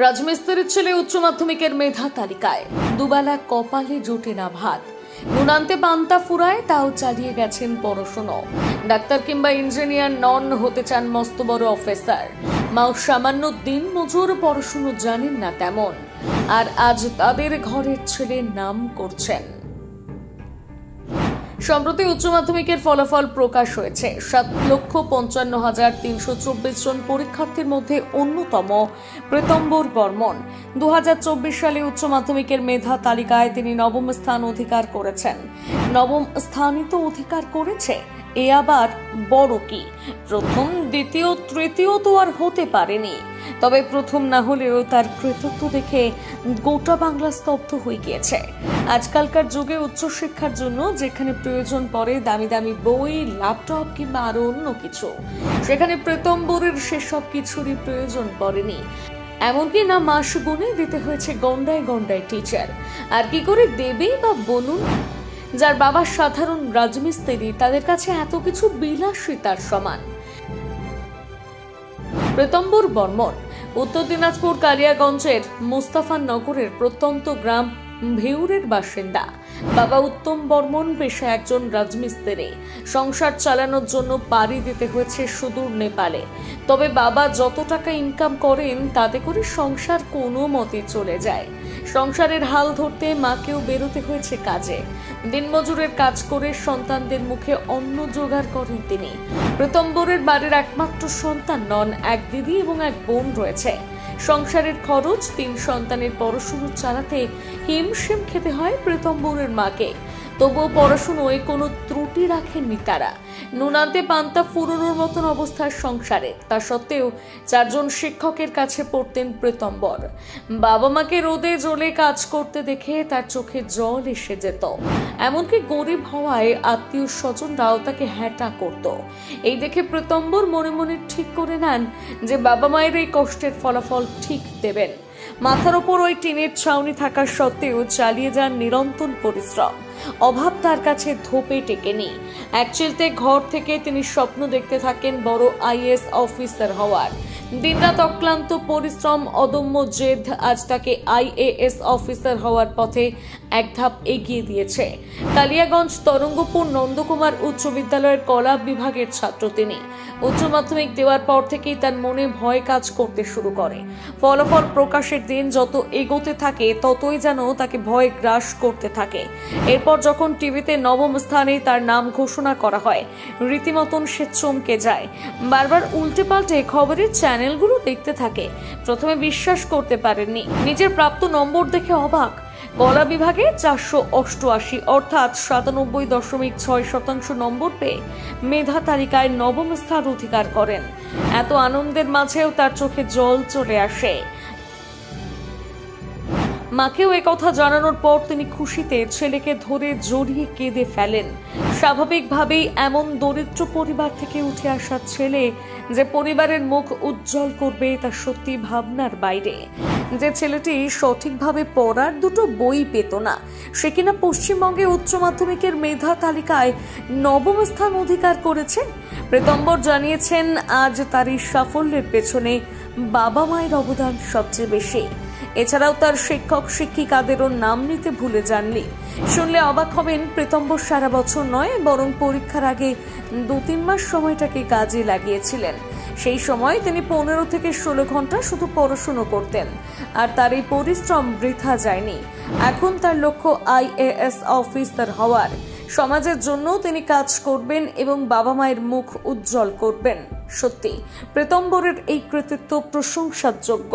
রাজমিস্ত্রির ছেলে উচ্চ মাধ্যমিকের মেধা তালিকায়, দুবেলা কপালে জোটে না ভাত, নুনান্তে পান্তা ফুরায় তাও চালিয়ে গেছেন পড়াশোনা। ডাক্তার কিংবা ইঞ্জিনিয়ার নন, হতে চান মস্ত বড় অফিসার। মাও সামান্য দিন মজুর, পড়াশুনো জানেন না তেমন, আর আজ তাদের ঘরের ছেলে নাম করছেন। সম্প্রতি উচ্চ মাধ্যমিকের ফলাফল প্রকাশ হয়েছে। 7,55,324 জন পরীক্ষার্থীর মধ্যে অন্যতম প্রীতম্বর বর্মন 2024 সালে উচ্চ মাধ্যমিকের মেধা তালিকায় তিনি নবম স্থান অধিকার করেছেন। নবম স্থানই তো অধিকার করেছে, এ আবার বড় কি? প্রথম, দ্বিতীয়, তৃতীয় তো আর হতে পারেনি, তবে প্রথম না হলেও তার কৃতিত্ব দেখে গোটা বাংলা স্তব্ধ হয়ে গিয়েছে। আজকালকার যুগে উচ্চশিক্ষার জন্য যেখানে প্রয়োজন পড়ে দামি দামি বই, ল্যাপটপ কিংবা আরো অন্য কিছু, সেখানে প্রীতম্বরের সেসব কিছুরই প্রয়োজন পড়েনি। এমনকি না মাস গুনে দিতে হয়েছে গন্ডায় গন্ডায় টিচার। আর কি করে দেবেই বা বলুন, যার বাবা সাধারণ রাজমিস্ত্রি, তাদের কাছে এত কিছু বিলাসিতার সমান। প্রীতম্বর বর্মন উত্তর দিনাজপুর কালিয়াগঞ্জের মুস্তাফানগরের প্রত্যন্ত গ্রাম ভেউরের বাসিন্দা। বাবা উত্তম বর্মন পেশায় একজন রাজমিস্ত্রি। সংসার চালানোর জন্য পাড়ি দিতে হয়েছে সুদূর নেপালে। তবে বাবা যত টাকা ইনকাম করেন তাতে করে সংসার কোনো মতে চলে যায়। সংসারের হাল ধরতে মাকেও বেরোতে হয়েছে কাজে। দিনমজুরের কাজ করে সন্তানদের মুখে অন্ন জোগাড় করেন তিনি। প্রীতম্বরের বাড়ির একমাত্র সন্তান নন, এক দিদি এবং এক বোন রয়েছে। সংসারের খরচ, 3 সন্তানের পড়াশুনো চালাতে হিমশিম খেতে হয় প্রীতম্বরের মাকে। তবুও পড়াশুনোয় কোনো ত্রুটি রাখেননি তারা। নুনান্তে পান্তা ফুরোনোর মতন অবস্থার সংসারে, তা সত্ত্বেও 4 জন শিক্ষকের কাছে পড়তেন প্রীতম্বর। বাবা মাকে রোদে জলে কাজ করতে দেখে তার চোখে জল এসে যেত। এমনকি গরিব হওয়ায় আত্মীয় স্বজনরাও তাকে হ্যাটা করত। এই দেখে প্রীতম্বর মনে মনে ঠিক করে নেন যে বাবা মায়ের এই কষ্টের ফলাফল ঠিক দেবেন। মাথার ওপর ওই টিনের ছাউনি থাকা সত্ত্বেও চালিয়ে যান নিরন্তর পরিশ্রম। অভাব তার কাছে ধোপে টেকেনি। এক চিলতে ঘর থেকে তিনি স্বপ্ন দেখতে থাকেন বড় আইএএস অফিসার হওয়ার। দিনরাত অক্লান্ত পরিশ্রম, অদম্য জেদ আজ তাকে আইএএস অফিসার হওয়ার পথে এক ধাপ এগিয়ে দিয়েছে। কালিয়াগঞ্জ তরঙ্গপুর নন্দকুমার উচ্চ বিদ্যালয়ের কলা বিভাগের ছাত্র তিনি। উচ্চ মাধ্যমিক দেওয়ার পর থেকেই তার মনে ভয় কাজ করতে শুরু করে। ফলাফল প্রকাশের দিন যত এগোতে থাকে ততই যেন তাকে ভয় গ্রাস করতে থাকে। এরপর যখন টিভিতে নবম স্থানে তার নাম ঘোষণা করা হয়, রীতিমতন সে চমকে যায়। বারবার উল্টে পাল্টে খবরের চ্যানেলগুলো দেখতে থাকে। প্রথমে বিশ্বাস করতে পারেননি, নিজের প্রাপ্ত নম্বর দেখে অবাক। কলা বিভাগে 488 অর্থাৎ 97.6% নম্বর পেয়ে মেধা তালিকায় নবম স্থান অধিকার করেন। এত আনন্দের মাঝেও তার চোখে জল চলে আসে। মাকেও একথা জানানোর পর তিনি খুশিতে ছেলেকে ধরে জড়িয়ে কেঁদে ফেলেন। স্বাভাবিকভাবেই এমন দরিদ্র পরিবার থেকে উঠে আসা ছেলে যে পরিবারের মুখ উজ্জ্বল করবে তা সত্যি ভাবনার বাইরে। যে ছেলেটি সঠিকভাবে পড়ার 2টো বই পেত না, সে কিনা পশ্চিমবঙ্গে উচ্চ মাধ্যমিকের মেধা তালিকায় নবম স্থান অধিকার করেছে। প্রীতম্বর জানিয়েছেন আজ তার এই সাফল্যের পেছনে বাবা মায়ের অবদান সবচেয়ে বেশি। এছাড়াও তার শিক্ষক শিক্ষিকাদেরও নাম নিতে ভুলে যাননি। শুনলে অবাক হবেন, প্রীতম্বর সারা বছর নয় বরং পরীক্ষার আগে 2-3 মাস সময়টাকে কাজে লাগিয়েছিলেন। সেই সময় তিনি 15 থেকে 16 ঘন্টা শুধু পড়াশুনো করতেন, আর তার এই পরিশ্রম বৃথা যায়নি। এখন তার লক্ষ্য আইএএস অফিসার হওয়ার। সমাজের জন্য তিনি কাজ করবেন এবং বাবা মায়ের মুখ উজ্জ্বল করবেন। সত্যি প্রীতম্বরের এই কৃতিত্ব প্রশংসার যোগ্য।